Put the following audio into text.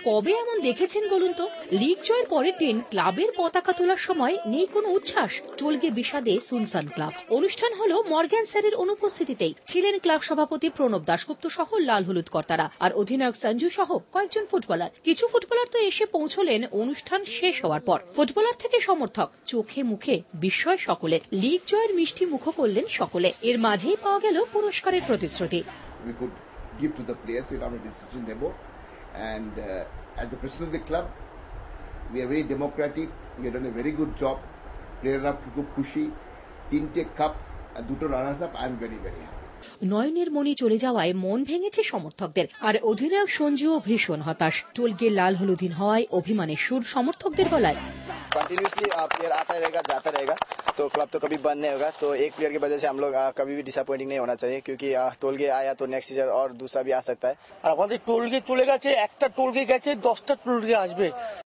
কবে এমন দেখেছেন বলুন তো? লিগ জয়ের পরের দিন ক্লাবের পতাকা তোলার সময় নেই কোনো উচ্ছ্বাস, চলগে বিষাদে সুনসান ক্লাব। অনুষ্ঠান হলো মর্গ্যান স্যারের অনুপস্থিতিতেই। ছিলেন ক্লাব সভাপতি প্রণব দাশগুপ্ত সহ লাল হলুদ কর্তারা আর অধিনায়ক সঞ্জু সহ কয়েকজন ফুটবলার। কিছু ফুটবলার তো এসে পৌঁছলেন অনুষ্ঠান শেষ হওয়ার পর। ফুটবলার থেকে সমর্থক, চোখে মুখে বিস্ময় সকলের। লিগ জয়ের মিষ্টি মুখ করলেন সকলে। এর মাঝেই পাওয়া গেল পুরস্কারের প্রতিশ্রুতি। Give to the players without a decision level, and as the president of the club, we are very democratic. We have done a very good job. Players are খুব খুশি, 3টে কাপ আর 2টো runners up. I am very happy. নয়নের মণি চলে যাওয়ায় মন ভেঙেছে সমর্থকদের। আর অধিনায়ক সঞ্জুও ভীষণ হতাশ। টোলগে লাল হলুদিন হওয়ায় অভিমানের সুর সমর্থকদের গলায়। कंटिन्यूसली प्लेयर आता रहेगा जाता रहेगा, तो क्लब तो कभी बंद नहीं होगा। तो एक प्लेयर की वजह से हम लोग कभी भी डिसअपॉइंटिंग नहीं होना चाहिए, क्योंकि टोलगे आया तो नेक्स्ट सीजन और दूसरा भी आ सकता है। আর আমাদের টোলগে চলে গেছে, একটা টোলগে গেছে, 10টা টোলগে আসবে।